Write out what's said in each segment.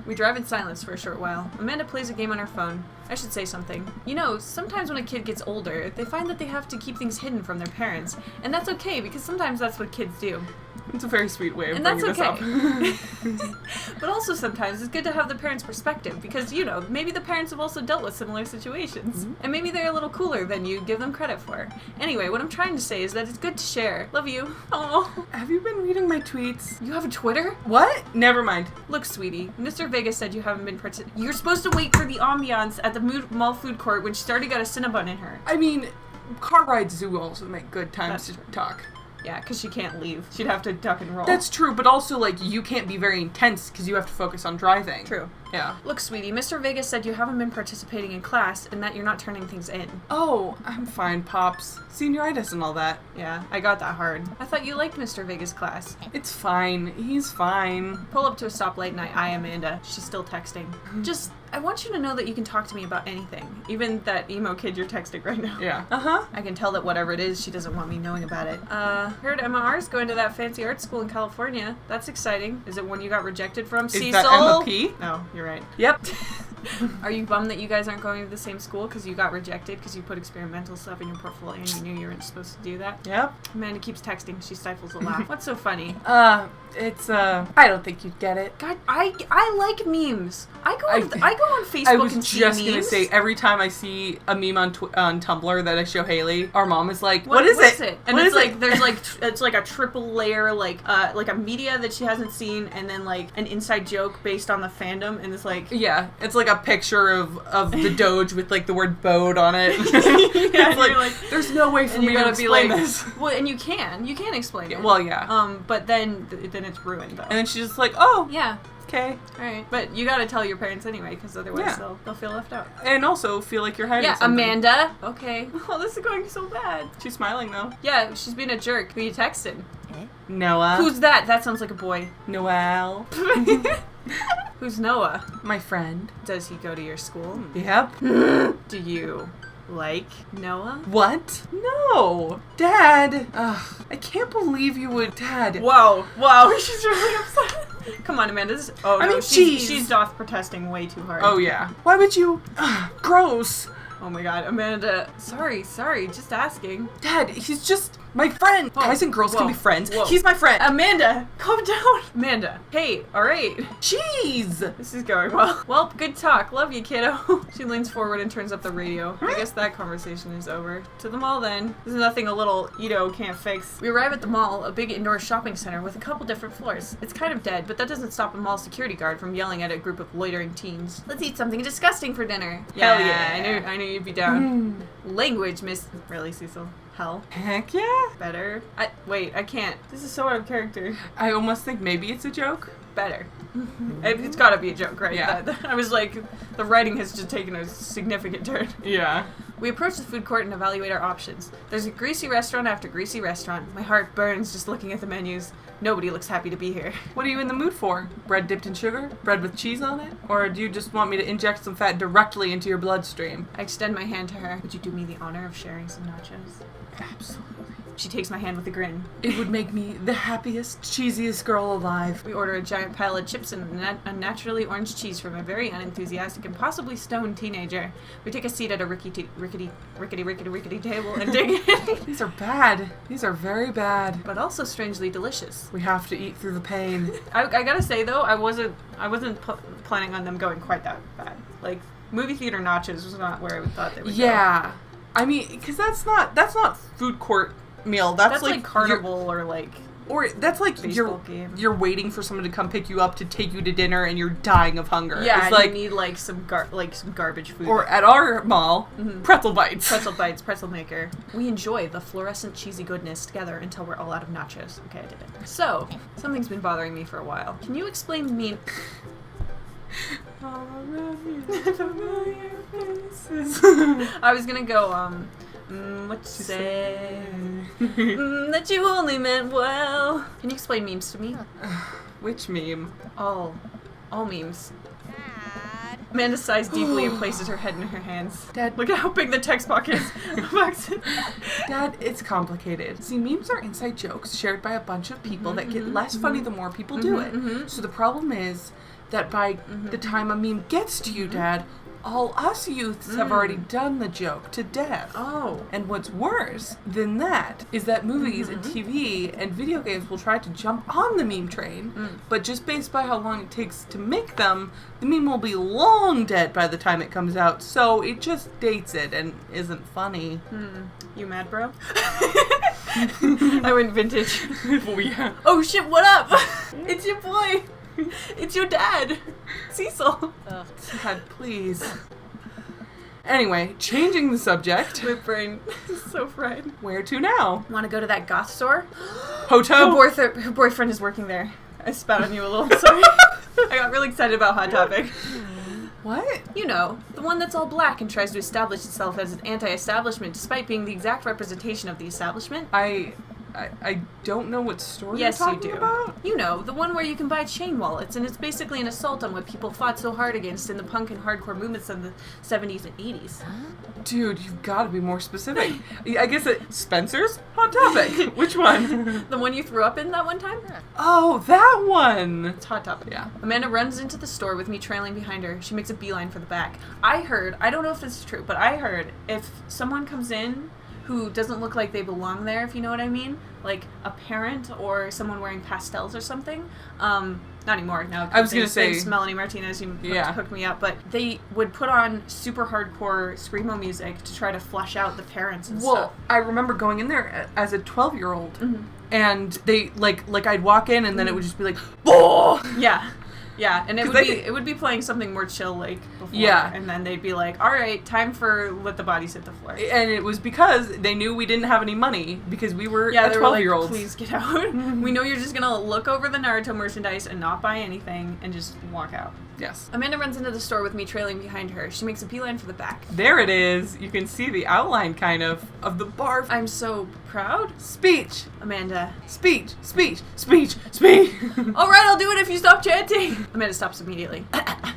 We drive in silence for a short while. Amanda plays a game on her phone. I should say something. You know, sometimes when a kid gets older, they find that they have to keep things hidden from their parents. And that's okay, because sometimes that's what kids do. It's a very sweet way of and bringing that's okay. this up. But also sometimes it's good to have the parents' perspective, because, you know, maybe the parents have also dealt with similar situations. Mm-hmm. And maybe they're a little cooler than you give them credit for. Anyway, what I'm trying to say is that it's good to share. Love you. Oh. Have you been reading my tweets? You have a Twitter? What? Never mind. Look, sweetie, Mr. Vega said you haven't been You're supposed to wait for the ambiance at the mall food court when she's already got a Cinnabon in her. I mean, car rides do also make good times to talk. Yeah, because she can't leave. She'd have to duck and roll. That's true, but also, like, you can't be very intense because you have to focus on driving. True. Yeah. Look, sweetie, Mr. Vegas said you haven't been participating in class and that you're not turning things in. Oh, I'm fine, Pops. Senioritis and all that. Yeah, I got that hard. I thought you liked Mr. Vegas' class. It's fine. He's fine. Pull up to a stoplight and I eye Amanda. She's still texting. I want you to know that you can talk to me about anything. Even that emo kid you're texting right now. Yeah. Uh-huh. I can tell that whatever it is, she doesn't want me knowing about it. Heard MR's going to that fancy art school in California. That's exciting. Is it one you got rejected from, Cecil? Is that Emma P? No, you're right. Yep. Are you bummed that you guys aren't going to the same school because you got rejected because you put experimental stuff in your portfolio and you knew you weren't supposed to do that? Yep. Amanda keeps texting. She stifles a laugh. What's so funny? I don't think you'd get it. God, I like memes. I go on Facebook and see memes. I was just gonna say, every time I see a meme on Tumblr that I show Haley, our mom is like, what is it? And what it's is like, it? there's like, it's like a triple layer, like a media that she hasn't seen, and then like an inside joke based on the fandom, and it's like... Yeah, it's like a picture of the Doge with like the word bode on it. Yeah, it's like, there's no way for me to explain this. Well, and you can explain it. Well, yeah. But then it's ruined though. And then she's just like, oh, yeah. Okay. Alright. But you gotta tell your parents anyway, because otherwise they'll feel left out. And also feel like you're hiding something. Amanda. Okay. Oh, this is going so bad. She's smiling, though. Yeah, she's being a jerk. Who you texting? Noah. Who's that? That sounds like a boy. Noel. Who's Noah? My friend. Does he go to your school? Yep. Do you like Noah? What? No. Dad. Ugh. I can't believe you would... Dad. Wow. She's really upset. Come on, Amanda. She's doth protesting way too hard. Oh, yeah. Why would you... gross. Oh my god, Amanda. Sorry. Just asking. Dad, he's just my friend. Whoa. Guys and girls can be friends. Whoa. He's my friend. Amanda, calm down. Amanda. Hey, alright. Jeez. This is going well. Well, good talk. Love you, kiddo. She leans forward and turns up the radio. I guess that conversation is over. To the mall then. There's nothing a little Ito can't fix. We arrive at the mall, a big indoor shopping center with a couple different floors. It's kind of dead, but that doesn't stop a mall security guard from yelling at a group of loitering teens. Let's eat something disgusting for dinner. Yeah. Hell yeah. I knew you'd be down. Language, Miss... Really, Cecil? Hell. Heck yeah. Better. I can't. This is so out of character. I almost think maybe it's a joke. Better. It's gotta be a joke, right? Yeah. I was like, the writing has just taken a significant turn. Yeah. We approach the food court and evaluate our options. There's a greasy restaurant after greasy restaurant. My heart burns just looking at the menus. Nobody looks happy to be here. What are you in the mood for? Bread dipped in sugar? Bread with cheese on it? Or do you just want me to inject some fat directly into your bloodstream? I extend my hand to her. Would you do me the honor of sharing some nachos? Absolutely. She takes my hand with a grin. It would make me the happiest, cheesiest girl alive. We order a giant pile of chips and unnaturally orange cheese from a very unenthusiastic and possibly stoned teenager. We take a seat at a rickety table and dig in. These are bad. These are very bad. But also strangely delicious. We have to eat through the pain. I gotta say though, I wasn't planning on them going quite that bad. Like, movie theater nachos was not where I thought they would go. Yeah. I mean, because that's not food court meal. That's like carnival or like... Or that's like you're waiting for someone to come pick you up to take you to dinner and you're dying of hunger. Yeah, it's like, you need like some garbage food. Or at our mall, pretzel bites. Pretzel maker. We enjoy the fluorescent cheesy goodness together until we're all out of nachos. Okay, I did it. So, something's been bothering me for a while. Can you explain to me... I was gonna go, what you say? That you only meant well. Can you explain memes to me? Which meme? All memes. Dad. Amanda sighs deeply and places her head in her hands. Dad. Look at how big the text box is. Dad, it's complicated. See, memes are inside jokes shared by a bunch of people that get less funny the more people do it. So the problem is, that by the time a meme gets to you, Dad, all us youths have already done the joke to death. Oh. And what's worse than that is that movies and TV and video games will try to jump on the meme train, but just based by how long it takes to make them, the meme will be long dead by the time it comes out, so it just dates it and isn't funny. You mad, bro? I went vintage. Oh, yeah. Oh shit, what up? It's your boy. It's your dad, Cecil. Dad, please. Anyway, changing the subject. My brain is so fried. Where to now? Want to go to that goth store? Hotel. Her boyfriend is working there. I spat on you a little. Sorry. I got really excited about Hot Topic. What? You know, the one that's all black and tries to establish itself as an anti-establishment despite being the exact representation of the establishment. I don't know what store Yes, you're you talking do. about. You know, the one where you can buy chain wallets, and it's basically an assault on what people fought so hard against in the punk and hardcore movements of the 70s and 80s. Dude, you've got to be more specific. I guess Spencer's Hot Topic. Which one? The one you threw up in that one time? Oh, that one. It's Hot Topic. Yeah. Amanda runs into the store with me trailing behind her. She makes a beeline for the back. I don't know if this is true, but I heard if someone comes in who doesn't look like they belong there, if you know what I mean, like a parent or someone wearing pastels or something. Not anymore. Now I was gonna say thanks, Melanie Martinez, you hooked me up. But they would put on super hardcore screamo music to try to flush out the parents and stuff. Well, I remember going in there as a 12-year-old, and they like I'd walk in and then it would just be like, "Boah!" Yeah, and it would be playing something more chill like before. Yeah. And then they'd be like, all right, time for Let the Bodies Hit the Floor. And it was because they knew we didn't have any money because we were they were like, 12-year-olds. please get out. We know you're just going to look over the Naruto merchandise and not buy anything and just walk out. Yes. Amanda runs into the store with me trailing behind her. She makes a beeline for the back. There it is. You can see the outline kind of the bar. I'm so proud. Speech. Amanda. Speech. All All right, I'll do it if you stop chanting. Amanda stops immediately.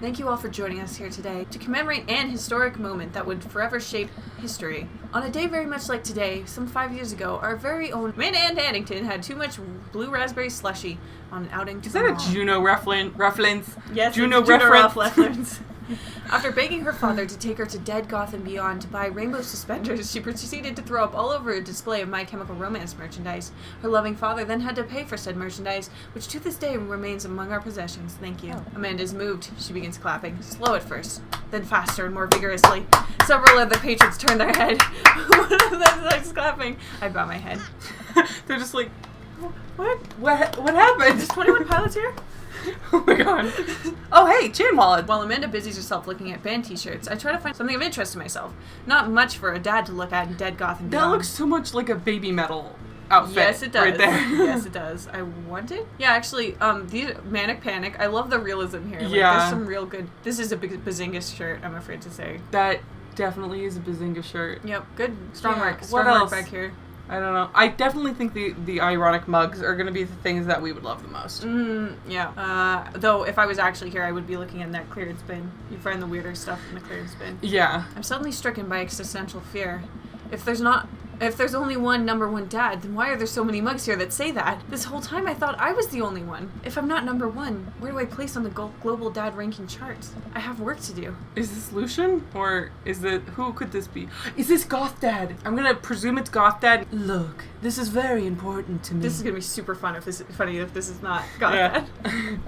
Thank you all for joining us here today to commemorate an historic moment that would forever shape history. On a day very much like today, some 5 years ago, our very own Amanda Ann Addington had too much blue raspberry slushy on an outing to Is the that a mall. Juno reference? Yes, Juno it's a Juno reference. reference. After begging her father to take her to Dead Goth and Beyond to buy rainbow suspenders, she proceeded to throw up all over a display of My Chemical Romance merchandise. Her loving father then had to pay for said merchandise, which to this day remains among our possessions. Thank you. Amanda is moved. She begins clapping, slow at first, then faster and more vigorously. Several other patrons turn their head. One of them starts clapping. I bow my head. They're just like, what happened? Is 21 Pilots here? Oh my god. Oh hey, chain wallet. While Amanda busies herself looking at band t-shirts, I try to find something of interest to myself. Not much for a dad to look at in Dead Goth and Beyond. That looks so much like a baby metal outfit. Yes, it does. Right there. Yes, it does. I want it. Yeah, actually, these Manic Panic. I love the realism here. Like, Yeah. there's some real good. This is a big Bazinga shirt. I'm afraid to say. That definitely is a Bazinga shirt. Yep. Good. Strong Yeah, work. Strong what work else? back here. I don't know. I definitely think the ironic mugs are going to be the things that we would love the most. Yeah. Though, if I was actually here, I would be looking in that clearance bin. You find the weirder stuff in the clearance bin. Yeah. I'm suddenly stricken by existential fear. If there's only one number one dad, then why are there so many mugs here that say that? This whole time I thought I was the only one. If I'm not number one, where do I place on the global dad ranking charts? I have work to do. Is this Lucian? Or is it... Who could this be? Is this Goth Dad? I'm gonna presume it's Goth Dad. Look, this is very important to me. This is gonna be super fun if this is not Goth Dad.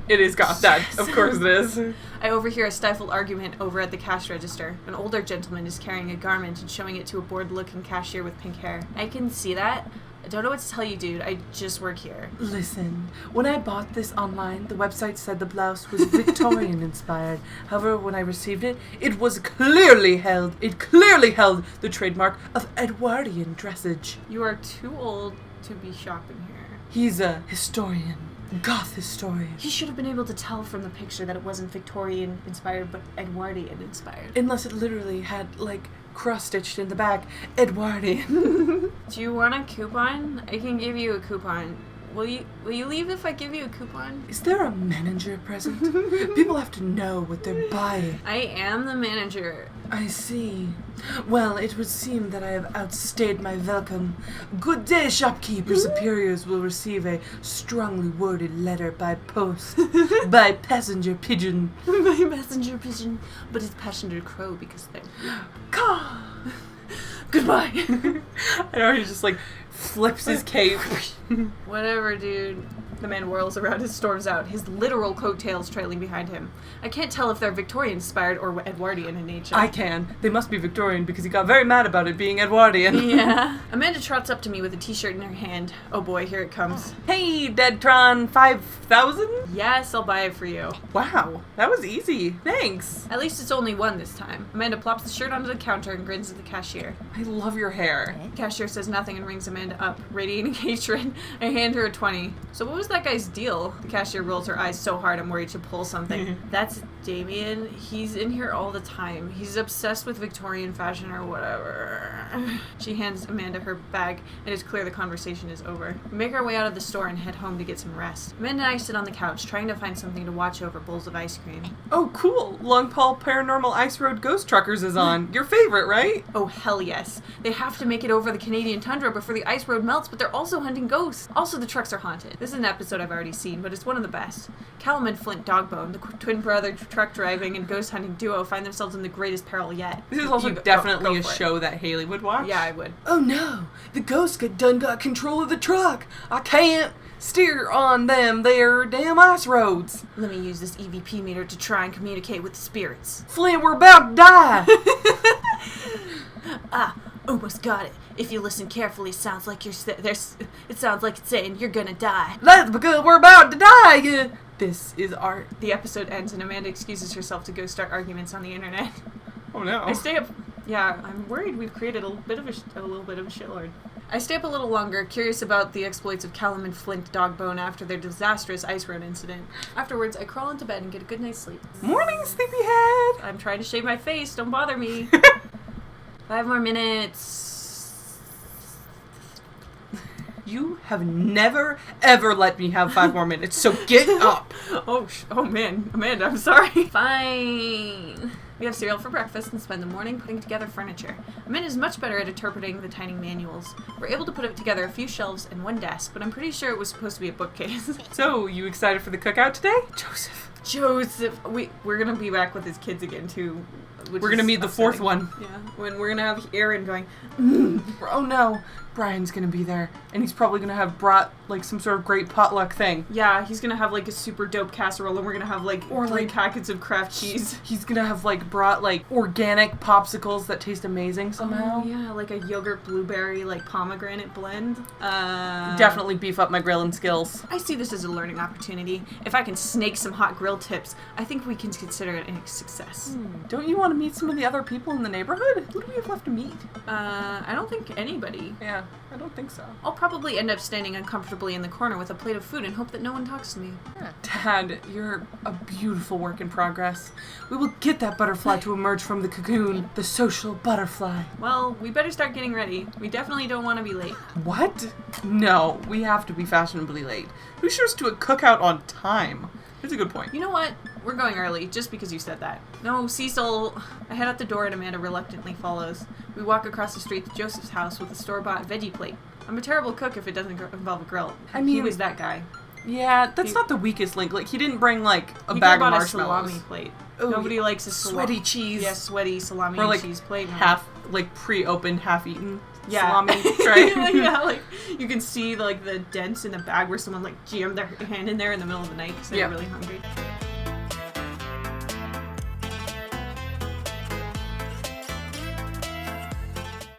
It is Goth Dad. Of course it is. I overhear a stifled argument over at the cash register. An older gentleman is carrying a garment and showing it to a bored-looking cashier with pink hair. I can see that. I don't know what to tell you, dude. I just work here. Listen, when I bought this online, the website said the blouse was Victorian inspired. However, when I received it, it clearly held the trademark of Edwardian dressage. You are too old to be shopping here. He's a historian. Goth historian. He should have been able to tell from the picture that it wasn't Victorian inspired, but Edwardian inspired. Unless it literally had, like, cross-stitched in the back, Edwardian. Do you want a coupon? I can give you a coupon. Will you leave if I give you a coupon? Is there a manager present? People have to know what they're buying. I am the manager. I see. Well, it would seem that I have outstayed my welcome. Good day, shopkeeper. Superiors will receive a strongly worded letter by post. By passenger pigeon. My passenger pigeon. But it's passenger crow because they're... Caw! Goodbye. I know, he just like flips his cape. Whatever, dude. The man whirls around and storms out, his literal coattails trailing behind him. I can't tell if they're Victorian-inspired or Edwardian in nature. I can. They must be Victorian because he got very mad about it being Edwardian. Yeah. Amanda trots up to me with a t-shirt in her hand. Oh boy, here it comes. Hey, Deadtron 5000? Yes, I'll buy it for you. Wow, that was easy. Thanks. At least it's only one this time. Amanda plops the shirt onto the counter and grins at the cashier. I love your hair. The cashier says nothing and rings Amanda up, radiating hatred. I hand her a 20. So what was that guy's deal? The cashier rolls her eyes so hard I'm worried she'll pull something. That's Damien. He's in here all the time. He's obsessed with Victorian fashion or whatever. She hands Amanda her bag, and it's clear the conversation is over. We make our way out of the store and head home to get some rest. Amanda and I sit on the couch, trying to find something to watch over bowls of ice cream. Oh, cool. Long Paul Paranormal Ice Road Ghost Truckers is on. Your favorite, right? Oh, hell yes. They have to make it over the Canadian tundra before the ice road melts, but they're also hunting ghosts. Also, the trucks are haunted. This is an episode I've already seen, but it's one of the best. Callum and Flint Dogbone, the twin brother truck driving and ghost hunting duo, find themselves in the greatest peril yet. This is also definitely a show that Haley would watch. Yeah, I would. Oh no, the ghost got control of the truck. I can't steer on them there damn ice roads. Let me use this EVP meter to try and communicate with the spirits. Flint, we're about to die. Almost got it. If you listen carefully, it sounds like it sounds like it's saying you're gonna die. That's because we're about to die. This is art. The episode ends and Amanda excuses herself to go start arguments on the internet. Oh no. I stay up. Yeah, I'm worried we've created a little bit of a shitlord. I stay up a little longer, curious about the exploits of Callum and Flint Dogbone after their disastrous ice road incident. Afterwards, I crawl into bed and get a good night's sleep. Morning, sleepyhead. I'm trying to shave my face. Don't bother me. 5 more minutes. You have never, ever let me have 5 more minutes, so get up. Oh man, Amanda, I'm sorry. Fine. We have cereal for breakfast and spend the morning putting together furniture. Amanda is much better at interpreting the tiny manuals. We're able to put it together a few shelves and one desk, but I'm pretty sure it was supposed to be a bookcase. So, you excited for the cookout today? Joseph, we're gonna be back with his kids again too. We're gonna meet the fourth one. Yeah, when we're gonna have Aaron going, oh no, Brian's gonna be there, and he's probably gonna have brought like some sort of great potluck thing. Yeah, he's gonna have like a super dope casserole, and we're gonna have like 3 packets of Kraft cheese. He's gonna have like brought like organic popsicles that taste amazing somehow. Oh yeah, like a yogurt blueberry like pomegranate blend. Definitely beef up my grilling skills. I see this as a learning opportunity. If I can snake some hot grill tips, I think we can consider it a success. Don't you want to meet some of the other people in the neighborhood? Who do we have left to meet? I don't think anybody. Yeah, I don't think so. I'll probably end up standing uncomfortably in the corner with a plate of food and hope that no one talks to me. Dad, you're a beautiful work in progress. We will get that butterfly to emerge from the cocoon, the social butterfly. Well, we better start getting ready. We definitely don't want to be late. What? No, we have to be fashionably late. Who shows to a cookout on time? That's a good point. You know what? We're going early, just because you said that. No, Cecil. I head out the door and Amanda reluctantly follows. We walk across the street to Joseph's house with a store-bought veggie plate. I'm a terrible cook if it doesn't involve a grill. I mean, he was that guy. Yeah, that's not the weakest link. Like, he didn't bring, like, a he bag of bought marshmallows. A salami plate. Ooh, nobody likes a sweaty cheese. Yeah, sweaty salami or, like, and cheese plate. Half, like, pre-opened, half-eaten salami tray. Yeah, like, you can see, like, the dents in the bag where someone, like, jammed their hand in there in the middle of the night because they were really hungry.